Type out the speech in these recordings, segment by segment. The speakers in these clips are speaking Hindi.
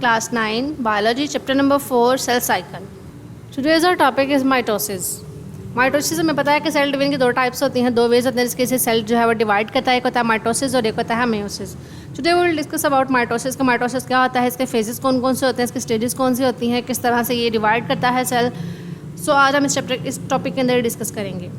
class 9 biology chapter number 4 cell cycle. Today's our topic is mitosis. Mitosis हमें पता है कि सेल डिवीजन की दो टाइप्स होती हैं, दो वेज होते हैं जिसके से सेल जो है वो डिवाइड करता है। एक होता है माइटोसिस और एक होता है meiosis. Today we will discuss about mitosis का माइटोसिस क्या होता है, इसके फेजेस कौन कौन से होते हैं, इसके स्टेजेस कौन सी होती हैं, किस तरह से ये डिवाइड करता है सेल। सो आज हम इस टॉपिक के अंदर डिस्कस करेंगे।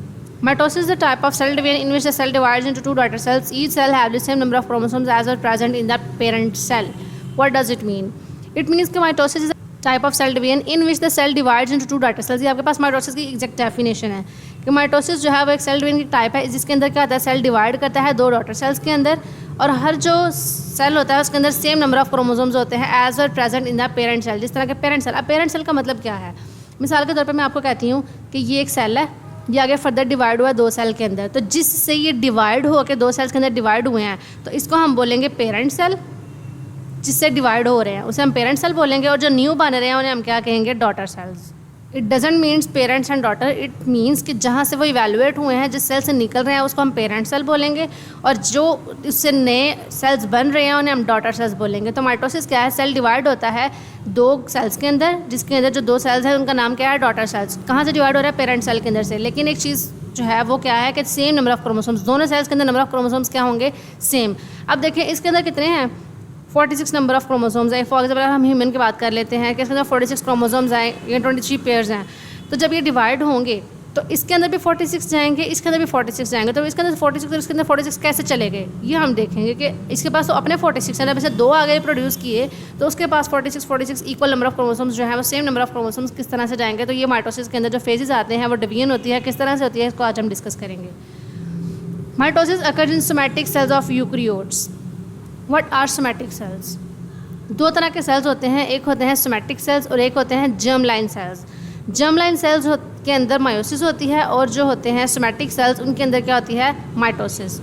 Mitosis is the type of cell division in which the cell divides into two daughter cells. Each cell have the same number of chromosomes as are present in the parent cell. What does it mean? It means that mitosis is a type of cell division in which the cell divides into two daughter cells. ये आपके पास mitosis की एग्जैक्ट डेफिनेशन है कि mitosis जो है वो एक सेल डिवीजन की टाइप है जिसके अंदर क्या होता है, सेल डिवाइड करता है दो डॉटर सेल्स के अंदर और हर जो सेल होता है उसके अंदर सेम नंबर ऑफ क्रोमोसोम्स होते हैं as are present in the parent cell. जिस तरह के पेरेंट सेल, अब पेरेंट सेल का मतलब क्या है, मिसाल के तौर पर मैं आपको कहती हूँ कि ये एक सेल है, ये आगे फर्दर डिवाइड हुआ है दो सेल के अंदर, तो जिससे ये डिवाइड हो के दो सेल्स के अंदर डिवाइड हुए हैं तो इसको हम बोलेंगे पेरेंट सेल। जिससे डिवाइड हो रहे हैं उसे हम पेरेंट सेल बोलेंगे और जो न्यू बन रहे हैं उन्हें हम क्या कहेंगे, daughter cells. It doesn't means parents and daughter, it means कि जहाँ से वो इवेलुएट हुए हैं, जिस सेल से निकल रहे हैं उसको हम पेरेंट सेल बोलेंगे और जो उससे नए सेल्स बन रहे हैं उन्हें हम डॉटर सेल्स बोलेंगे। तो माइटोसिस क्या है, सेल डिवाइड होता है दो सेल्स के अंदर, जिसके अंदर जो दो सेल्स हैं उनका नाम क्या है, डॉटर सेल्स। कहाँ से डिवाइड हो रहा है, पेरेंट सेल के अंदर से। लेकिन एक चीज़ जो है वो क्या है कि सेम नंबर ऑफ क्रोमोसोम्स, दोनों सेल्स के अंदर नंबर ऑफ क्रोमोसोम्स क्या होंगे, सेम। अब देखिए इसके अंदर कितने हैं, 46 नंबर ऑफ क्रोमोसोम्स है। फॉर एग्जाम्पल हम ह्यूमन की बात कर लेते हैं कि इसके अंदर 46 क्रोमोसोम्स आए, ये 23 पेयर्स हैं। तो जब ये डिवाइड होंगे तो इसके अंदर भी 46 जाएंगे, इसके अंदर भी 46 जाएंगे, तो इसके अंदर 46 और इसके अंदर 46 कैसे चले गए ये हम देखेंगे कि इसके पास तो अपने 46 है, जैसे दो आगे प्रोड्यूस किए तो उसके पास 46 इक्वल नंबर ऑफ क्रोमोसोम्स जो है वो सेम नंबर ऑफ क्रोमोसोम्स किस तरह से जाएंगे। तो ये माइटोसिस के अंदर जो फेजेस आते हैं वो डिवीजन होती है, किस तरह से होती है इसको आज हम डिस्कस करेंगे। Mitosis occurs in somatic cells of eukaryotes. What are somatic cells? दो तरह के सेल्स होते हैं, एक होते हैं सोमैटिक सेल्स और एक होते हैं germ line cells. Germ line cells के अंदर मायोसिस होती है और जो होते हैं सोमैटिक सेल्स उनके अंदर क्या होती है, mitosis.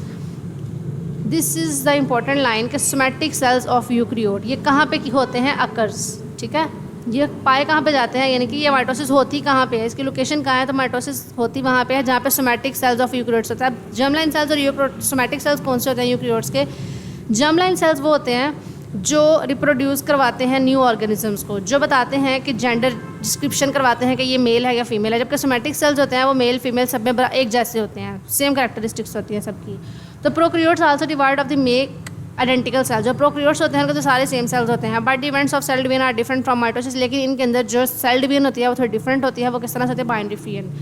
This is the important line कि सोमैटिक सेल्स ऑफ यूकैरियोट ये कहाँ पे होते हैं, अकर्स, ठीक है। ये पाए कहाँ पे जाते हैं, यानी कि ये माइटोसिस होती कहाँ पे है, इसकी लोकेशन कहाँ है, तो माइटोसिस होती वहाँ पे है जहाँ पे सोमैटिक सेल्स ऑफ यूकैरियोट्स होता है। जर्म लाइन सेल्स और सोमैटिक सेल्स कौन से होते हैं यूकैरियोट्स के? जर्म लाइन सेल्स वो होते हैं जो रिप्रोड्यूस करवाते हैं न्यू ऑर्गेनिजम्स को, जो बताते हैं कि जेंडर डिस्क्रिप्शन करवाते हैं कि ये मेल है या फीमेल है। जबकि सोमैटिक सेल्स होते हैं वो मेल फीमेल सब में एक जैसे होते हैं, सेम कैरेक्टरिस्टिक्स होती हैं सबकी। तो prokaryotes also divide of the make identical cells. जो प्रोकैरियोट्स होते हैं उनके तो सारे सेम सेल्स होते हैं, but events of cell division are different from mitosis. लेकिन इनके अंदर जो सेल डिवीजन होती है वो थोड़ी डिफरेंट होती है। वो किस तरह से होती है, बाइनरी फिजन।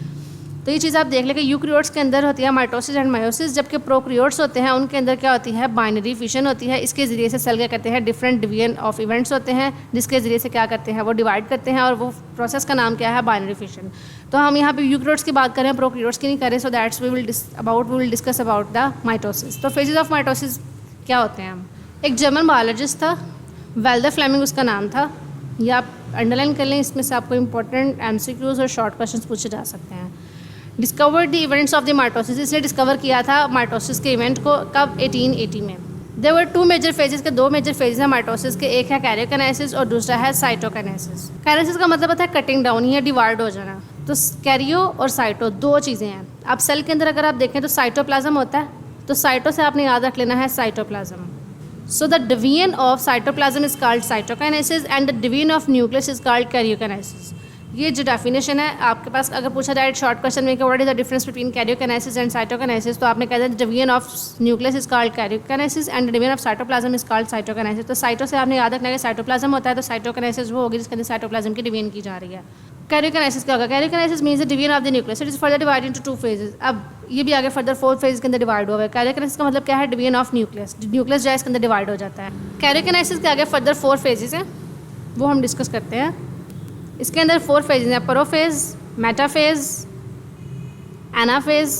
तो ये चीज़ आप देख लें कि यूकैरियोट्स के अंदर होती है माइटोसिस एंड मायोसिस, जबकि प्रोकैरियोट्स होते हैं उनके अंदर क्या होती है, बाइनरी फिशन होती है। इसके ज़रिए से सेल क्या करते हैं, डिफरेंट डिवीजन ऑफ इवेंट्स होते हैं जिसके ज़रिए से क्या करते हैं, वो डिवाइड करते हैं और वो प्रोसेस का नाम क्या है, बाइनरी फिशन। तो हम यहाँ पे यूकैरियोट्स की बात करें, प्रोकैरियोट्स की नहीं करें। So that's we will discuss about the mitosis. तो फेजेस ऑफ माइटोसिस क्या होते हैं। एक जर्मन बायोलॉजिस्ट था, वेल्डर फ्लेमिंग उसका नाम था, या आप अंडरलाइन कर लें, इसमें से आपको इंपॉर्टेंट MCQs और शॉर्ट क्वेश्चन पूछे जा सकते हैं। Discovered the events of the mitosis, इसने डिस्कवर किया था माइटोसिस के इवेंट को कब, 1880 में। There were two major phases के, दो मेजर फेजेस हैं माइटोसिस के, एक है कैरियोकाइनेसिस और दूसरा है साइटोकाइनेसिस। काइनेसिस का मतलब होता है कटिंग डाउन या डिवाइड हो जाना। तो कैरियो और साइटो दो चीज़ें हैं। अब सेल के अंदर अगर आप देखें तो साइटोप्लाज्म होता है, तो साइटो से आपने याद रख लेना है cytoplasm. So the division of cytoplasm is called cytokinesis and the division of nucleus is called karyokinesis. ये जो डेफिनेशन है आपके पास अगर पूछा जाए शॉर्ट क्वेश्चन में कि what is the difference between karyokinesis and cytokinesis, तो आपने कहा था division of nucleus is called karyokinesis and division of cytoplasm is called cytokinesis. तो साइटो से आपने याद रखना है कि साइटोप्लाज्म होता है, तो साइटोकाइनेसिस वो होगी जिसके अंदर साइटोप्लाज्म की डिवीजन की जा रही है। कैरियोकाइनेसिस क्या होगा, karyokinesis means the division of the nucleus, it is further divide into two phases. अब ये भी आगे फर्दर 4 फेज के अंदर डिवाइड हुआ है। कैरियोकाइनेसिस का मतलब क्या है, डिवीजन ऑफ न्यूक्लियस, न्यूक्लियस जो है इसके अंदर डिवाइड हो जाता है। कैरियोकाइनेसिस के आगे फर्दर 4 फेजेस हैं, वो हम डिस्कस करते हैं। इसके अंदर 4 फेजेस हैं, प्रोफेज, मेटाफेज, एनाफेज,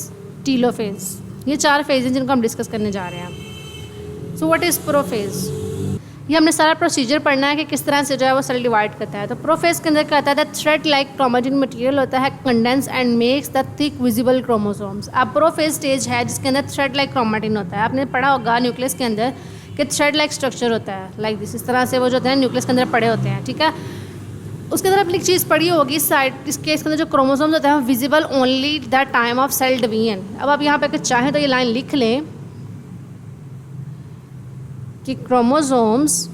टीलोफेज। ये 4 फेज हैं जिनको हम डिस्कस करने जा रहे हैं। So what is prophase? ये हमने सारा प्रोसीजर पढ़ना है कि किस तरह से जो है वो सेल डिवाइड करता है। तो प्रोफेज के अंदर क्या होता है, थ्रेड लाइक क्रोमेटिन मटेरियल होता है, condense and makes the thick visible chromosomes. अब प्रोफेज स्टेज है जिसके अंदर थ्रेड लाइक क्रोमेटिन होता है। आपने पढ़ा होगा न्यूक्लियस के अंदर कि थ्रेड लाइक स्ट्रक्चर होता है, लाइक दिस, इस तरह से वो जो होते हैं न्यूक्लियस के अंदर पड़े होते हैं, ठीक है। उसके अंदर आपने एक चीज़ पढ़ी होगी साइड, इसके अंदर जो क्रोमोसोम्स होते हैं visible only the time of cell division. अब आप यहाँ पे अगर चाहें तो ये लाइन लिख लें कि chromosomes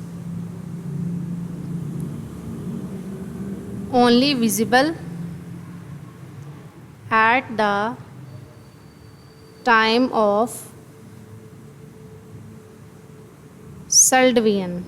only visible at the time of cell division.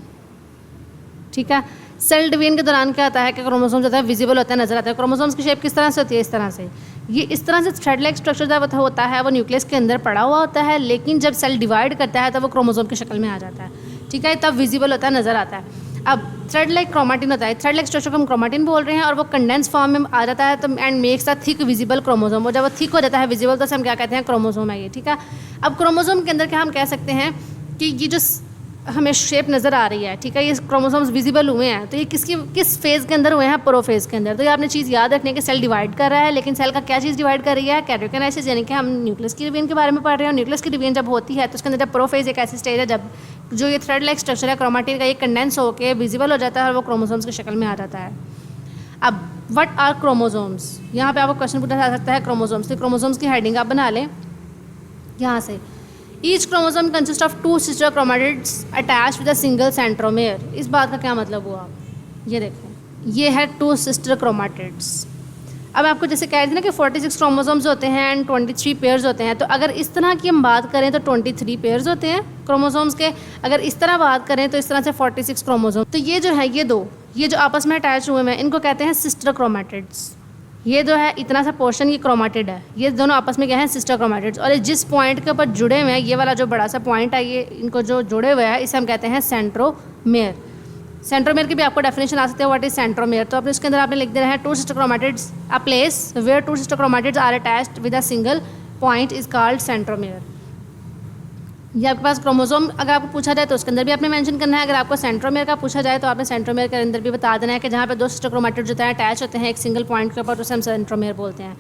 ठीक है, सेल डिवीजन के दौरान क्या होता है कि क्रोमोसोम जो है विजिबल होता है, नजर आता है। क्रोमोसोम्स की शेप किस तरह से होती है? इस तरह से, ये इस तरह से थ्रेड लाइक स्ट्रक्चर जो होता है वो न्यूक्लियस के अंदर पड़ा हुआ होता है, लेकिन जब सेल डिवाइड करता है तो वो क्रोमोसोम की शक्ल में आ जाता है। ठीक है, तब विजिबल होता है, नजर आता है। अब थ्रेड लाइक क्रोमेटिन होता है, थ्रेड लाइक स्ट्रक्चर को हम क्रोमेटिन बोल रहे हैं, और वो कंडेंस फॉर्म में आ जाता है तो and makes a thick visible chromosome. और जब वो थिक हो जाता है विजिबल तो हम क्या कहते हैं? क्रोमोसोम है ये। ठीक है, अब क्रोमोसोम के अंदर क्या हम कह सकते हैं कि ये जो हमें शेप नज़र आ रही है, ठीक है, ये क्रोमोसोम्स विजिबल हुए हैं, तो ये किस फेज़ के अंदर हुए हैं? प्रोफेज के अंदर। तो ये आपने चीज़ याद रखनी है कि सेल डिवाइड कर रहा है, लेकिन सेल का क्या चीज़ डिवाइड कर रही है? कैरियोकाइनेसिस, यानी कि हम न्यूक्लियस की डिवीजन के बारे में पढ़ रहे हैं। न्यूक्लियस की डिवीजन जब होती है तो उसके अंदर जब प्रोफेज एक ऐसी स्टेज है जब जो ये थ्रेड लाइक स्ट्रक्चर है क्रोमेटिन का, ये कंडेंस होकर विजिबल हो जाता है और वो क्रोमोसोम्स की शक्ल में आ जाता है। अब व्हाट आर क्रोमोसोम्स, यहाँ पे आपको क्वेश्चन पूछा जा सकता है क्रोमोसोम्स। तो क्रोमोसोम्स की हेडिंग आप बना लें यहाँ से। Each chromosome consist of 2 sister chromatids attached with a single centromere. इस बात का क्या मतलब हुआ? ये देखें, ये है 2 सिस्टर क्रोमैटिड्स। अब आपको जैसे कह रही थी ना कि 46 क्रोमोसोम्स होते हैं एंड 23 पेयर्स होते हैं, तो अगर इस तरह की हम बात करें तो 23 पेयर्स होते हैं क्रोमोसोम्स के। अगर इस तरह बात करें तो इस तरह से 46 क्रोमोसोम। तो ये जो है, ये जो आपस में अटैच हुए हैं, इनको कहते हैं सिस्टर क्रोमैटिड्स। ये जो है इतना सा पोर्शन ये क्रोमेटिड है, ये दोनों आपस में क्या है? Sister chromatids. और जिस पॉइंट के ऊपर जुड़े हुए हैं, ये वाला जो बड़ा सा पॉइंट है, ये इनको जो जुड़े हुए हैं इसे हम कहते हैं सेंट्रोमेयर। सेंट्रोमेयर की भी आपको डेफिनेशन आ सकती है, व्हाट इज सेंट्रोमेयर। तो अपने उसके अंदर आपने लिख देना है 2 sister chromatids, a place where 2 sister chromatids are attached with a single point is called centromere. ये आपके पास क्रोमोसोम अगर आपको पूछा जाए तो उसके अंदर भी आपने मेंशन करना है। अगर आपको सेंट्रोमेयर का पूछा जाए तो आपने सेंट्रोमेयर के अंदर भी बता देना है कि जहाँ पे 2 सिस्टर क्रोमेटिड्स होते हैं अटैच होते हैं एक सिंगल पॉइंट के ऊपर, तो उसे हम सेंट्रोमेयर बोलते हैं।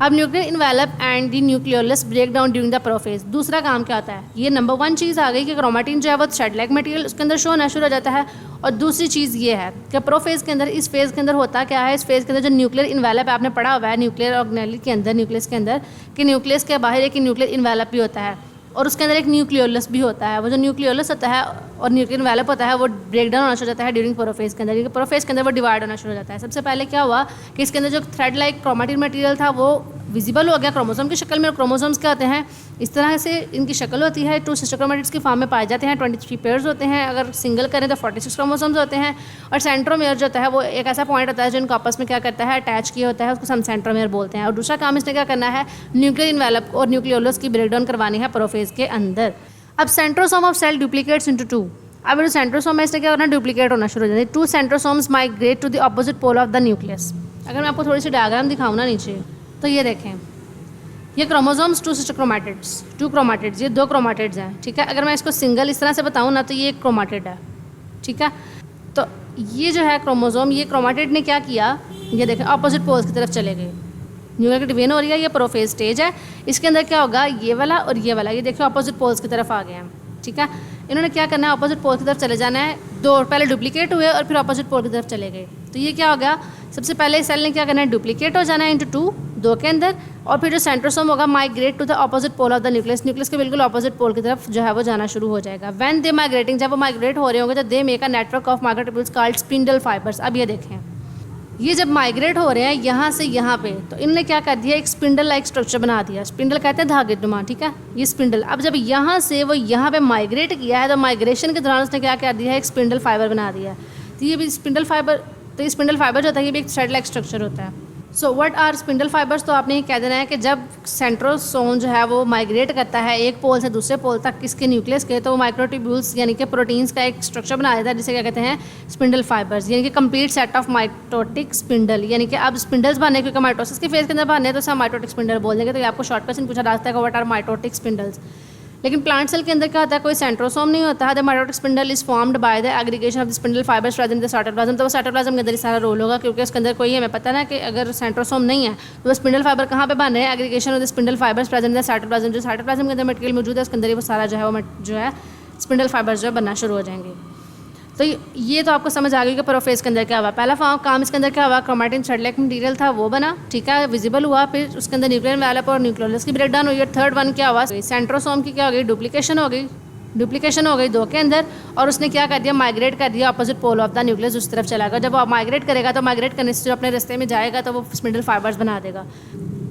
अब nuclear envelope and the nucleolus break down during the prophase. दूसरा काम क्या होता है? ये नंबर 1 चीज़ आ गई कि क्रोमेटिन जो है वो थ्रेड लाइक मटेरियल उसके अंदर शो होना शुरू हो जाता है। और दूसरी चीज़ ये है कि प्रोफेज के अंदर, इस फेज़ के अंदर होता क्या है? इस फेज़ के अंदर जो न्यूक्लियर इन्वेलप आपने पढ़ा हुआ है न्यूक्लियर ऑर्गेनेल के अंदर, न्यूक्लियस के अंदर, कि न्यूक्लियस के बाहर एक न्यूक्लियर इन्वेलप भी होता है और उसके अंदर एक न्यूक्लियोलस भी होता है। वो जो न्यूक्लियोलस होता है और न्यूक्लियर इन्वेलप होता है वो ब्रेक डाउन होना शुरू हो जाता है ड्यूरिंग प्रोफेज के अंदर, क्योंकि प्रोफेज के अंदर वो डिवाइड होना शुरू हो जाता है। सबसे पहले क्या हुआ कि इसके अंदर जो थ्रेड लाइक क्रोमेटिन मटेरियल था वो विजिबल हो गया क्रोमोसोम की शक्ल में। और क्रोमोसोम्स क्या होते हैं? इस तरह से इनकी शक्ल होती है, 2 सिस्टर क्रोमेटिड्स की फॉर्म में पाए जाते हैं, 23 पेयर्स होते हैं। अगर सिंगल करें तो 46 क्रोमोसोम्स होते हैं। और सेंट्रोमेयर जो होता है वो एक ऐसा पॉइंट होता है जो इनको आपस में क्या करता है? अटैच किया होता है, उसको हम सेंट्रोमेयर बोलते हैं। और दूसरा काम इसने क्या करना है? न्यूक्लियर इन्वेलप और न्यूक्लियोलस की ब्रेकडाउन करवानी है प्रोफेज के अंदर। अब centrosome of cell duplicates into 2। अब जो सेंट्रोसोम है इसने क्या करना? डुप्लीकेट होना शुरू हो जाता है। 2 centrosomes migrate to the opposite pole of the nucleus. अगर मैं आपको थोड़ी सी डायग्राम दिखाऊँ ना नीचे, तो ये देखें, ये क्रोमोसोम्स 2 सिस्टर क्रोमेटिड्स, 2 क्रोमेटिड्स, ये 2 क्रोमेटिड्स हैं। ठीक है, अगर मैं इसको सिंगल इस तरह से बताऊँ ना तो ये एक क्रोमेटिड है। ठीक है, तो ये जो है क्रोमोसोम, ये क्रोमेटिड ने क्या किया? ये देखें, ऑपोजिट पोल्स की तरफ चले गए। न्यूक्लियर की डिवीजन हो रही है, ये प्रोफेज स्टेज है। इसके अंदर क्या होगा? ये वाला और ये वाला, ये देखिए ऑपोजिट पोल्स की तरफ आ गए हैं। ठीक है, इन्होंने क्या करना है? ऑपोजिट पोल की तरफ चले जाना है। 2 पहले डुप्लीकेट हुए और फिर ऑपोजिट पोल की तरफ चले गए। तो ये क्या हो गया? सबसे पहले सेल ने क्या करना है? डुप्लीकेट हो जाना है इंटू 2 के अंदर, और फिर जो सेंट्रोसोम होगा migrate to the opposite pole of the nucleus, nucleus के बिल्कुल ऑपोजिट पोल की तरफ जो है वो जाना शुरू हो जाएगा। व्हेन दे माइग्रेटिंग, जब वो माइग्रेट हो रहे होंगे तो they make a network of microtubules called spindle fibres. अब ये देखें, ये जब माइग्रेट हो रहे हैं यहाँ से यहाँ पे, तो इन्होंने क्या कर दिया? एक स्पिंडल लाइक स्ट्रक्चर बना दिया। स्पिंडल कहते हैं धागे नुमा। ठीक है, ये स्पिंडल। अब जब यहाँ से वो यहाँ पे माइग्रेट किया है तो माइग्रेशन के दौरान उसने क्या कर दिया है? एक स्पिंडल फाइबर बना दिया है। तो ये भी स्पिंडल फाइबर, तो ये स्पिंडल फाइबर जो होता है ये भी एक थ्रेड लाइक स्ट्रक्चर होता है। So what are spindle fibres? तो आपने ये कह देना है कि जब सेंट्रोसोम जो है वो माइग्रेट करता है एक पोल से दूसरे पोल तक किसके? न्यूक्लियस के, तो वो माइक्रोट्यूब्यूल्स यानी कि प्रोटीन्स का एक स्ट्रक्चर बना देता है जिसे क्या कहते हैं? स्पिंडल फाइबर्स, यानी कि complete set of mitotic spindle. यानी कि अब स्पिंडल्स बनने, क्योंकि माइटोसिस के फेज के अंदर बनने, तो सब माइटोटिक स्पिंडल बोल देंगे। तो ये आपको शॉर्ट क्वेश्चन पूछा जा सकता है, व्हाट आर माइटोटिक स्पिंडल्स। लेकिन प्लांट सेल के अंदर क्या होता है? कोई सेंट्रोसोम नहीं होता है। The mitotic spindle is formed by the aggregation of the spindle fibres present in the cytoplasm. तो वो साइटोप्लाज्म के अंदर ही सारा रोल होगा, क्योंकि उसके अंदर कोई हमें पता ना कि अगर सेंट्रोसोम नहीं है तो वो स्पिंडल फाइबर कहाँ पे बन रहे हैं? Aggregation of the spindle fibres present in the cytoplasm. जो साइटोप्लाज्म के अंदर मटेरियल मौजूद है उसके अंदर ही वो सारा जो है वो जो है स्पिंडल फाइबर्स जो है बनना शुरू हो जाएंगे। तो ये तो आपको समझ आ गई कि प्रोफेज के अंदर क्या हुआ। पहला काम इसके अंदर क्या हुआ? क्रोमेटिन थ्रेड लाइक मटेरियल था वो बना, ठीक है, विजिबल हुआ। फिर उसके अंदर न्यूक्लियर इन्वेलप और न्यूक्लियोलस की ब्रेकडाउन हुई। और थर्ड वन क्या हुआ? सेंट्रोसोम की क्या हो गई? डुप्लीकेशन हो गई। डुप्लीकेशन हो गई 2 के अंदर, और उसने क्या कर दिया, माइग्रेट कर दिया opposite pole of the nucleus, उस तरफ चला गया। जब वो माइग्रेट करेगा तो माइग्रेट करने से जो अपने रास्ते में जाएगा तो वो स्पिंडल फाइबर्स बना देगा।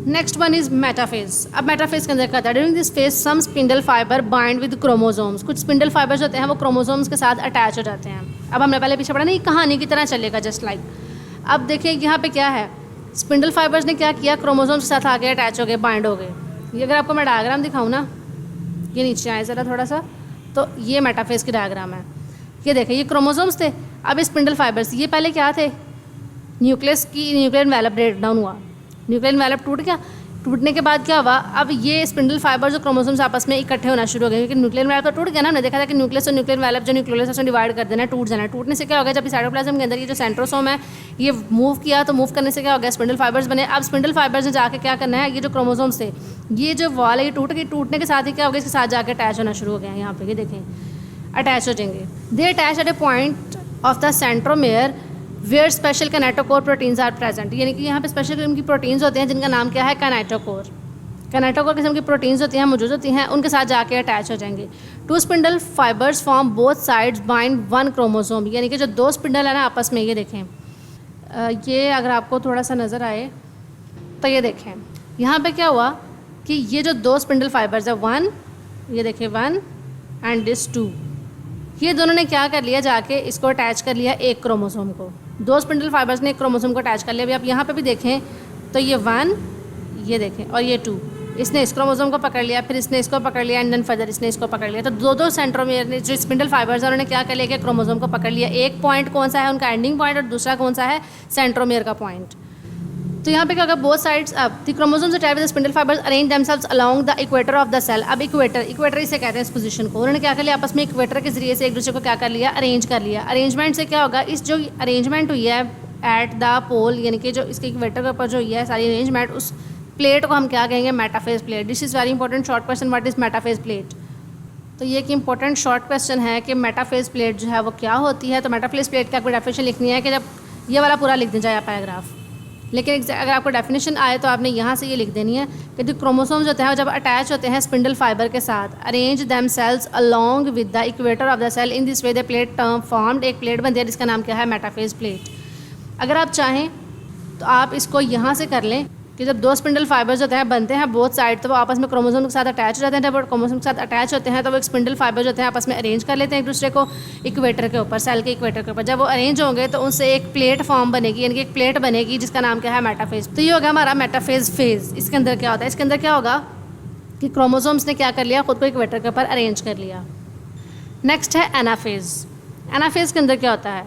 Next one is metaphase. अब मेटाफेज के अंदर क्या होता है, during this phase some spindle fibre bind with chromosomes. कुछ स्पिंडल फाइबर्स होते हैं वो क्रोमोसोम्स के साथ अटैच हो जाते हैं। अब हमने पहले पीछे पढ़ा नहीं, कहानी की तरह चलेगा जस्ट लाइक। अब देखिए यहाँ पे क्या है, स्पिंडल फाइबर्स ने क्या किया, क्रोमोसोम्स के साथ आगे अटैच हो गए, बाइंड हो गए। ये अगर आपको मैं डायग्राम दिखाऊँ ना, ये नीचे आए ज़रा थोड़ा सा, तो ये मेटाफेज की डायग्राम है। ये देखें, ये क्रोमोसोम्स थे, अब स्पिंडल फाइबर्स, ये पहले क्या थे, न्यूक्लियस की न्यूक्लियर एनवेलप ब्रेक डाउन हुआ, न्यूक्लियर एनवेलप टूट गया। टूटने के बाद क्या हुआ, अब ये स्पिंडल फाइबर जो क्रोमोसोम्स आपस में इकट्ठे होना शुरू हो गए, क्योंकि न्यूक्लियर एनवेलप तो टूट गया ना। हमने देखा था कि न्यूक्लियस और न्यूक्लियर एनवेलप जो न्यूक्लियस उसमें डिवाइड कर देना है, टूट जाना है। टूटने से क्या हो गया, जब साइटोप्लाज्म के अंदर ये जो सेंट्रोसोम है ये मूव किया, तो मूव करने से क्या हो गया, स्पिंडल फाइबर्स बने। अब स्पिंडल फाइबर्स ने जाके क्या करना है, ये जो क्रोमोसोम्स थे, ये जो वॉल है ये टूट गई, टूटने के साथ ही क्या हो गया, इसके साथ जाके अटैच होना शुरू हो गया। यहाँ पे ये देखें, अटैच हो जाएंगे। They attach at a point of the centromere where special kinetochore proteins are present. यानी कि यहाँ पे स्पेशल किस्म की प्रोटीन्स होते हैं जिनका नाम क्या है, कैनेटोकोर। कैनेटोकोर किस्म की प्रोटीन्स होती हैं, मौजूद होती हैं, उनके साथ जाके अटैच हो जाएंगे। 2 spindle fibres form both sides bind 1 chromosome. यानी कि जो 2 स्पिंडल है ना आपस में, ये देखें, ये अगर आपको थोड़ा सा नज़र आए तो ये देखें, यहाँ पे क्या हुआ कि ये जो 2 स्पिंडल फाइबर्स है, 1, ये देखें 1 एंड दिस 2, ये दोनों ने क्या कर लिया, जाके इसको अटैच कर लिया एक क्रोमोसोम को। 2 स्पिंडल फाइबर्स ने एक क्रोमोसोम को अटैच कर लिया। अभी आप यहाँ पे भी देखें तो ये 1, ये देखें, और ये 2, इसने इस क्रोमोसोम को पकड़ लिया, फिर इसने इसको पकड़ लिया, एंड देन फर्दर इसने इसको पकड़ लिया। तो 2 सेंट्रोमेयर ने जो स्पिंडल फाइबर्स है उन्होंने क्या कर लिया कि क्रोमोसोम को पकड़ लिया। एक पॉइंट कौन सा है उनका, एंडिंग पॉइंट, और दूसरा कौन सा है, सेंट्रोमेयर का पॉइंट। तो यहाँ पे क्या होगा, बोथ साइड्स अब the chromosomes attach with the spindle fibres arrange themselves along the equator of the cell. अब इक्वेटर इसे कहते हैं इस पोजीशन को। उन्होंने क्या कर लिया, आपस में इक्वेटर के जरिए से एक दूसरे को क्या कर लिया, अरेंज कर लिया। अरेंजमेंट से क्या होगा, इस जो अरेंजमेंट हुई है एट द पोल, यानी कि जो इसके इक्वेटर के ऊपर जो हुई है सारी अरेंजमेंट, उस प्लेट को हम क्या कहेंगे, metaphase plate. This is very important short question, what is metaphase plate. तो ये एक इंपॉर्टेंट शॉर्ट क्वेश्चन है कि मेटाफेज प्लेट जो है वो क्या होती है। तो मेटाफेज प्लेट की आपको डेफिनेशन लिखनी है कि जब ये वाला पूरा लिख दें जाए पैराग्राफ, लेकिन अगर आपको डेफिनेशन आए तो आपने यहाँ से ये लिख देनी है कि जो क्रोमोसोम्स होते हैं जब अटैच होते हैं स्पिंडल फाइबर के साथ, arrange them cells along with the equator of the cell, in this way the plate term formed, एक प्लेट बनती है जिसका नाम क्या है, मेटाफेज प्लेट। अगर आप चाहें तो आप इसको यहाँ से कर लें कि जब 2 स्पिंडल फाइबर्स होते हैं बनते हैं बोथ साइड, तो वो आपस में क्रोमोसोम के साथ अटैच हो जाते हैं। जब वो क्रोमोसोम के साथ अटैच होते हैं तो वो एक स्पिंडल फाइबर्स होते हैं आपस में अरेंज कर लेते हैं एक दूसरे को इक्वेटर के ऊपर, सेल के इक्वेटर के ऊपर। जब वो अरेंज होंगे तो उनसे एक प्लेट फॉर्म बनेगी, यानी कि एक प्लेट बनेगी जिसका नाम क्या है, मेटाफेज। तो ये होगा हमारा मेटाफेज फेज। इसके अंदर क्या होता है, इसके अंदर क्या होगा कि क्रोमोसोम्स ने क्या कर लिया, खुद को इक्वेटर के ऊपर अरेंज कर लिया। नेक्स्ट है एनाफेज। एनाफेज के अंदर क्या होता है,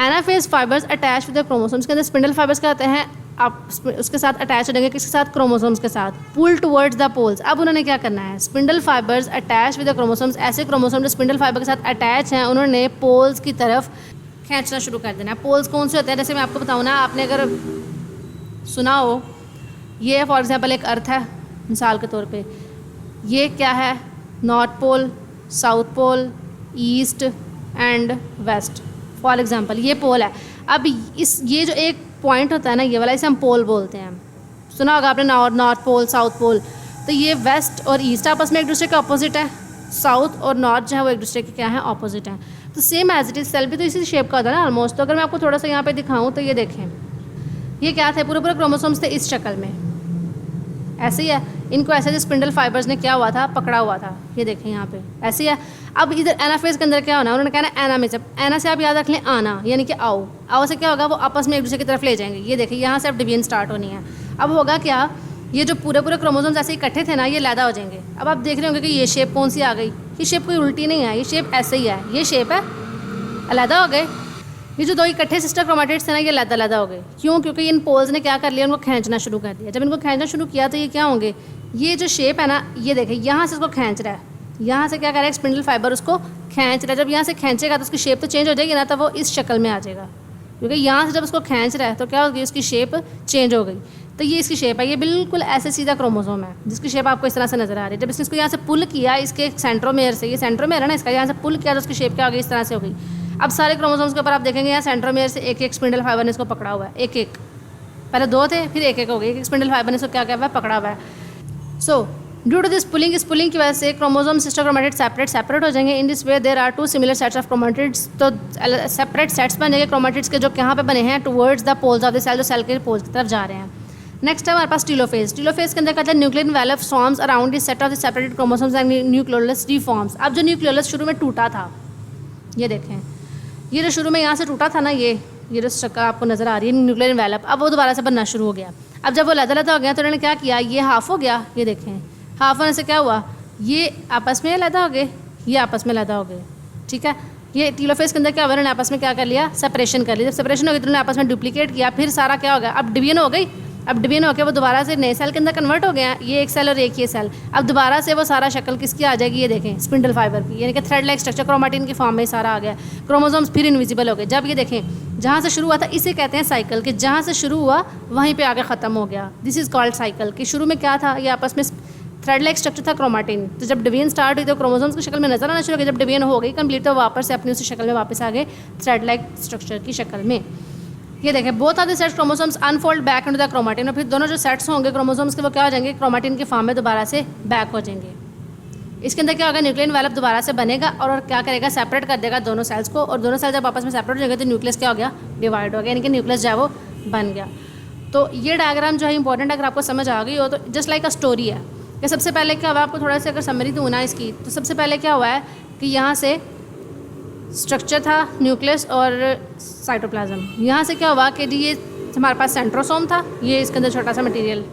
anaphase fibres attach with the chromosomes. के अंदर स्पिंडल फाइबर्स क्या होते हैं, आप उसके साथ अटैच हो जाएंगे, किसके साथ, क्रोमोसोम्स के साथ, पुल टुवर्ड्स द पोल्स। अब उन्होंने क्या करना है, spindle fibres attach with the chromosomes, ऐसे क्रोमोसोम जो स्पिंडल फाइबर के साथ अटैच हैं उन्होंने पोल्स की तरफ खींचना शुरू कर देना है। पोल्स कौन से होते हैं, जैसे मैं आपको बताऊँ ना, आपने अगर सुना हो, ये फॉर एग्जाम्पल एक अर्थ है, मिसाल के तौर पर, ये क्या है, north pole, south pole, east and west, for example ये पोल है। अब ये जो एक पॉइंट होता है ना, ये वाला, इसे हम पोल बोलते हैं। सुना होगा आपने नॉर्थ पोल, साउथ पोल। तो ये वेस्ट और ईस्ट आपस में एक दूसरे के अपोजिट है, साउथ और नॉर्थ जो है वो एक दूसरे के क्या है, अपोजिट हैं। तो same as it is cell भी तो इसी शेप का होता है ना ऑलमोस्ट। तो अगर मैं आपको थोड़ा सा यहाँ पे दिखाऊँ तो ये देखें, ये क्या थे, पूरे पूरे क्रोमोसोम्स थे इस शक्ल में, ऐसे ही है। इनको ऐसे जो स्पिंडल फाइबर्स ने क्या हुआ था, पकड़ा हुआ था, ये देखें यहाँ पे ऐसे ही है। अब इधर एनाफेज के अंदर क्या होना, उन्होंने कहना एना में, जब एना से आप याद रख लें आना, यानी कि आओ, आओ से क्या होगा, वो आपस में एक दूसरे की तरफ ले जाएंगे। ये देखिए यहाँ से अब डिवीजन स्टार्ट होनी है। अब होगा क्या, ये जो पूरे पूरे क्रोमोसोम्स ऐसे इकट्ठे थे ना, ये लैदा हो जाएंगे। अब आप देख रहे होंगे कि ये शेप कौन सी आ गई, ये शेप कोई उल्टी नहीं है, ये शेप ऐसे ही है, ये शेप है, अलहदा हो गए। ये जो 2 इकट्ठे सिस्टर क्रोमेटिड्स थे ना, ये लैदा हो गए। क्यों, क्योंकि इन पोल्स ने क्या कर लिया, उनको खींचना शुरू कर दिया। जब इनको खींचना शुरू किया तो ये क्या होंगे, ये जो शेप है ना, ये देखें यहाँ से इसको खींच रहा है, यहाँ से क्या कर रहा है, स्पिंडल फाइबर उसको खींच रहा है। जब यहाँ से खींचेगा तो उसकी शेप तो चेंज हो जाएगी ना, तो वो इस शक्ल में आ जाएगा, क्योंकि यहाँ से जब उसको खींच रहा है तो क्या होगी, उसकी शेप चेंज हो गई। तो ये इसकी शेप है, ये बिल्कुल ऐसे सीधा क्रोमोसोम है जिसकी शेप आपको इस तरह से नजर आ रही है। जब इसने इसको यहाँ से पुल किया, इसके सेंट्रोमेयर से, ये सेंट्रोमेयर है ना इसका, यहाँ से पुल किया तो उसकी शेप क्या हो गई, इस तरह से हो गई। अब सारे क्रोमोसोम्स के ऊपर आप देखेंगे यहाँ सेंट्रोमेयर से एक एक स्पिंडल फाइबर ने इसको पकड़ा हुआ है, एक एक, पहले 2 थे फिर एक एक हो गई, एक स्पिंडल फाइबर ने इसको क्या किया हुआ है, पकड़ा हुआ है। So due to this pulling, इस पुलिंग की वजह से क्रोमोसोम सिस्टर क्रोमेटिड सेपरेट हो जाएंगे। In this way there are 2 similar sets of chromatids, तो सेपरेट सेट्स बनेंगे क्रोमेटिड्स के जो कहाँ पे बने हैं, towards the poles of the cell, जो सेल के पोल्स की तरफ जा रहे हैं। नेक्स्ट है हमारे पास टीलोफेज। टीलोफेज के अंदर कहते हैं nuclear envelope forms around the set of the separated chromosomes and nucleolus reforms. अब जो न्यूक्लियोलस शुरू में टूटा था, ये देखें, ये जो शुरू में यहाँ से टूटा था ना, ये जो शक्ल आपको नजर आ रही है न्यूक्लियर एनवेलप, अब वो दोबारा से बनना शुरू हो गया। अब जब वो लदा हो गया तो उन्होंने क्या किया, ये हाफ हो गया, ये देखें हाफ होने से क्या हुआ, ये आपस में लदा हो गए, ये आपस में लदा हो गए, ठीक है। ये टीलोफेज के अंदर क्या हुआ, उन्होंने आपस में क्या कर लिया, सेपरेशन कर लिया। जब सेपरेशन हो गई तो उन्होंने आपस में डुप्लीकेट किया, फिर सारा क्या हो गया, अब डिवीजन हो गई। अब डिवीजन होकर वो दोबारा से नए सेल के अंदर कन्वर्ट हो गया, ये एक सेल और एक ये सेल। अब दोबारा से वो सारा शक्ल किसकी आ जाएगी, ये देखें स्पिंडल फाइबर की, यानी कि थ्रेड लाइक स्ट्रक्चर क्रोमेटिन की फॉर्म में सारा आ गया। क्रोमोसोम्स फिर इनविजिबल हो गए। जब ये देखें जहाँ से शुरू हुआ था, इसे कहते हैं साइकिल, कि जहाँ से शुरू हुआ वहीं पे आगे ख़त्म हो गया। This is called cycle. कि शुरू में क्या था, ये आपस में थ्रेड लाइक स्ट्रक्चर था क्रोमेटिन, तो जब डिवीजन स्टार्ट हुई तो क्रोमोसोम्स की शक्ल में नजर आना शुरू हो गया। जब डिवीजन हो गई कंप्लीट तो वापस से अपनी उसी शक्ल में वापस आ गए, थ्रेड लाइक स्ट्रक्चर की शक्ल में। ये देखें both are the sets chromosomes unfold back into the chromatin, और फिर दोनों जो सेट्स होंगे क्रोमोसोम्स के वो क्या हो जाएंगे, क्रोमेटिन के फॉर्म में दोबारा से बैक हो जाएंगे। इसके अंदर क्या होगा, न्यूक्लियर एनवेलप दोबारा से बनेगा और क्या करेगा, सेपरेट कर देगा दोनों सेल्स को, और दोनों सेल्स जब आपस में सेपरेट हो जाएंगे तो न्यूक्लियस क्या हो गया, डिवाइड हो गया, यानी कि न्यूक्लियस जो है वो बन गया। तो ये डायग्राम जो है इंपॉर्टेंट, अगर आपको समझ आ गई हो तो जस्ट लाइक अ स्टोरी है कि सबसे पहले क्या हुआ, आपको थोड़ा सा अगर समरी दूँ ना इसकी, तो सबसे पहले क्या हुआ है कि यहाँ से स्ट्रक्चर था न्यूक्लियस और साइटोप्लाज्म। यहाँ से क्या हुआ कि जी ये हमारे पास सेंट्रोसोम था, ये इसके अंदर छोटा सा मटेरियल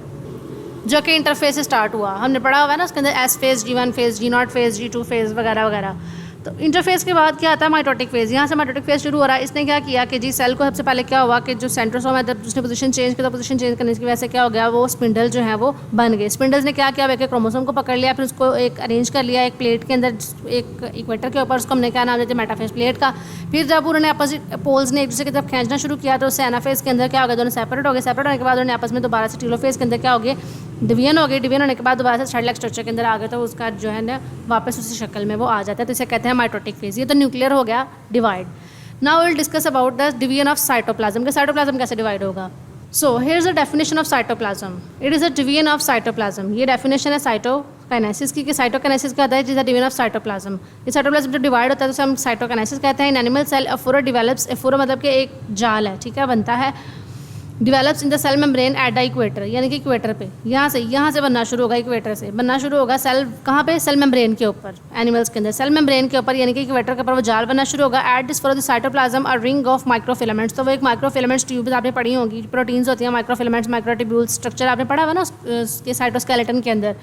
जो कि इंटरफेस से स्टार्ट हुआ, हमने पढ़ा हुआ है ना उसके अंदर S phase, G1 phase, G0 phase, G2 phase वगैरह वगैरह। तो इंटरफेस के बाद क्या आता है, माइटोटिक फेज। यहाँ से माइटोटिक फेज शुरू हो रहा है। इसने क्या किया कि जी सेल को सबसे पहले क्या हुआ कि जो सेंट्रोसोम है जब उसने पोजीशन चेंज किया, तो पोजीशन चेंज करने की वजह से क्या हो गया, वो स्पिंडल जो है वो बन गए। स्पिंडल्स ने क्या किया, एक क्रोमोसोम को पकड़ लिया, फिर उसको एक अरेंज कर लिया एक प्लेट के अंदर, एक इक्वेटर के ऊपर, उसको हमने क्या नाम देते हैं, मेटाफेज प्लेट का। फिर जब उन्होंने अपोजिट पोल्स ने एक दूसरे की तरफ खींचना शुरू किया तो उससे एनाफेज के अंदर क्या हो गया, दोनों सेपरेट हो गए। सेपरेट होने के बाद उन्होंने आपस में दोबारा से टीलोफेज के अंदर क्या हो गए, डिवीजन हो गई। डिवीजन होने के बाद दोबारा से थ्रेड लाइक स्ट्रक्चर के अंदर आ गए, तो उसका जो है ना वापस उसी शक्ल में वो आ जाता है, तो इसे कहते हैं माइटोटिक फेज। ये तो न्यूक्लियर हो गया divide. Now will discuss about the division of cytoplasm, के साइटोप्लाज्म कैसे डिवाइड होगा। So here is the definition of cytoplasm, it is a division of cytoplasm. ये डेफिनेशन है साइटोकाइनेसिस की, कि साइटोकाइनेसिस क्या होता है, it is the division of cytoplasm. ये साइटोप्लाज्म जब डिवाइड होता है तो उसे हम साइटोकाइनेसिस कहते हैं। In animal cell a furrow develops, a furrow मतलब कि एक जाल है, ठीक है, बनता है, develops in the cell membrane at the equator, यानी कि इक्वेटर पे यहाँ से बनना शुरू होगा, इक्वेटर से बनना शुरू होगा। सेल कहाँ पे, सेल मेम्ब्रेन के ऊपर, एनिमल्स के अंदर सेल मेम्ब्रेन के ऊपर, यानी कि इक्वेटर के ऊपर वो जाल बनना शुरू होगा। At this for the cytoplasm a ring of microfilaments, तो वो एक माइक्रोफिलामेंट्स ट्यूब्स आपने पढ़ी होंगी, प्रोटीन्स होती हैं माइक्रोफिलामेंट्स, माइक्रोट्यूब्यूल्स स्ट्रक्चर आपने पढ़ा हुआ ना उसके साइटोस्केलेटन के अंदर,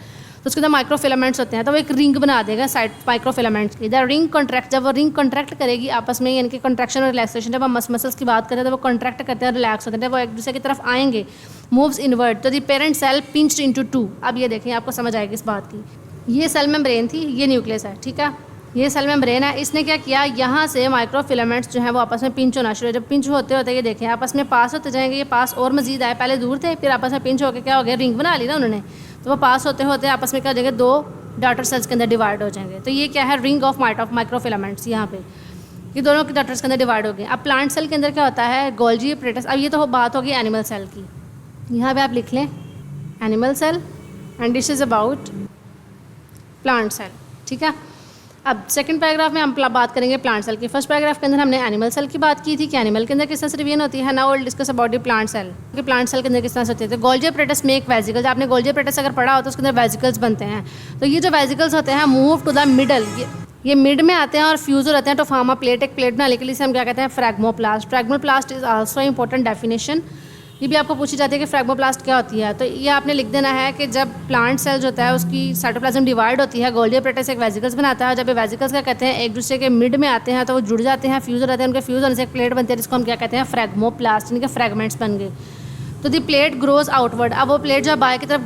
तो उसके अंदर माइक्रोफिलामेंट्स होते हैं, तो वो एक रिंग बना देगा साइड माइक्रोफिलामेंट्स की। द रिंग कॉन्ट्रैक्ट, जब वो रिंग कॉन्ट्रैक्ट करेगी आपस में, यानी कि कॉन्ट्रैक्शन और रिलैक्सेशन, जब हम मसल्स की बात करते हैं तो वो कॉन्ट्रैक्ट करते हैं, रिलैक्स होते हैं, वो एक दूसरे की तरफ आएंगे, मूव्स इनवर्ड, तो the parent cell pinched into two. अब ये देखें आपको समझ आएगी इस बात की, ये सेल मेम्ब्रेन थी, ये न्यूक्लियस है, ठीक है, ये सेल मेम्ब्रेन है। इसने क्या किया, यहाँ से माइक्रोफिलामेंट्स जो है वो आपस में पिंच होना शुरू है। जब पिंच होते होते ये देखें आपस में पास होते जाएंगे, ये पास और मजीद आए, पहले दूर थे, फिर आपस में पिंच होकर क्या हो गया, रिंग बना ली ना उन्होंने, तो वो पास होते होते आपस में क्या हो जाएंगे, दो डॉटर सेल्स के अंदर डिवाइड हो जाएंगे। तो ये क्या है, रिंग ऑफ माइक्रोफिलामेंट्स, यहाँ पे ये दोनों के डॉटर्स के अंदर डिवाइड हो गए। अब प्लांट सेल के अंदर क्या होता है, गोल्जी अपरेटस। अब ये तो बात होगी एनिमल सेल की, यहाँ पे आप लिख लें animal cell and this is about plant cell, ठीक है। अब सेकंड पैराग्राफ में हम बात करेंगे प्लांट सेल की। फर्स्ट पैराग्राफ के अंदर हमने एनिमल सेल की बात की थी कि एनिमल के अंदर किस तरह से डिवीजन होती है। Now will discuss about the plant cell, कि प्लांट सेल के अंदर किस तरह से होती है। तो गोल्जी अपरेटस में एक वेजिकल्स, आपने गोल्जी अपरेटस अगर पढ़ा हो तो उसके अंदर वेजिकल्स बनते हैं। तो ये जो वेजिकल्स होते हैं मूव टू द मिडल, ये मिड में आते हैं और फ्यूज हो रहते हैं, तो फार्मा प्लेट, एक प्लेट बनाने के लिए हम क्या कहते हैं, फ्रैग्मोप्लास्ट। फ्रैग्मोप्लास्ट इज आल्सो इंपॉर्टेंट डेफिनेशन, ये भी आपको पूछी जाती है कि फ्रैग्मोप्लास्ट क्या होती है। तो ये आपने लिख देना है कि जब प्लांट सेल जो होता है उसकी साइटोप्लाज्म डिवाइड होती है, गोल्जी अपरेटस एक वेजिकल्स बनाता है, जब ये वेजिकल्स क्या कहते हैं एक दूसरे के मिड में आते हैं तो वो जुड़ जाते हैं, फ्यूज हो जाते हैं, उनके फ्यूज होने से एक प्लेट बनती है जिसको हम क्या कहते हैं, फ्रैग्मोप्लास्ट, इनके फ्रैगमेंट्स बन गए। तो दी प्लेट ग्रोज आउटवर्ड, अब वो प्लेट जो बाहर की तरफ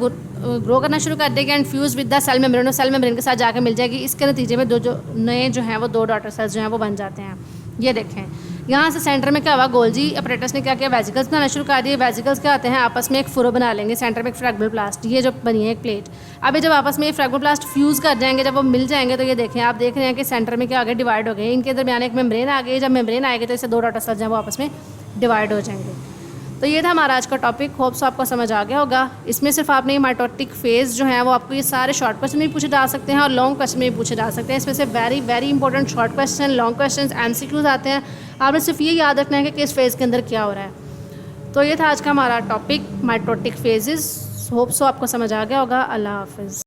ग्रो करना शुरू कर देगी and fuse with the cell membrane, cell membrane के साथ जाकर मिल जाएगी। इसके नतीजे में जो नए जो हैं वो दो डॉटर सेल्स जो हैं वो बन जाते हैं। ये देखें यहाँ से सेंटर में क्या हुआ, गोल्जी अपरेटस ने क्या किया, वेजिकल्स बनाना शुरू कर दिए। वेजिकल्स क्या आते हैं, आपस में एक फुरो बना लेंगे, सेंटर में एक फ्रैग्मोप्लास्ट, ये जो बनी है एक प्लेट। अब ये जब आपस में ये फ्रैग्मोप्लास्ट फ्यूज़ कर जाएंगे, जब वो मिल जाएंगे तो ये देखें आप देख रहे हैं कि सेंटर में क्या आ गए, डिवाइड हो गए, इनके दरमियान एक मेम्ब्रेन आ गई। जब मेम्ब्रेन आएगी तो इससे दो डॉटर सेल्स जो हैं वो आपस में डिवाइड हो जाएंगे। तो ये था हमारा आज का टॉपिक। होप सो आपको समझ आ गया होगा। इसमें सिर्फ आपने ये माइटोटिक फेज़ जो है वो आपको ये सारे शॉर्ट क्वेश्चन भी पूछे जा सकते हैं और लॉन्ग क्वेश्चन भी पूछे जा सकते हैं। इसमें से very very important short question, long question, MCQs आते हैं। आपने सिर्फ ये याद रखना है कि किस फेज़ के अंदर क्या हो रहा है। तो ये था आज का हमारा topic mitotic phases. Hope so आपको समझ आ गया होगा। अल्लाह हाफिज़।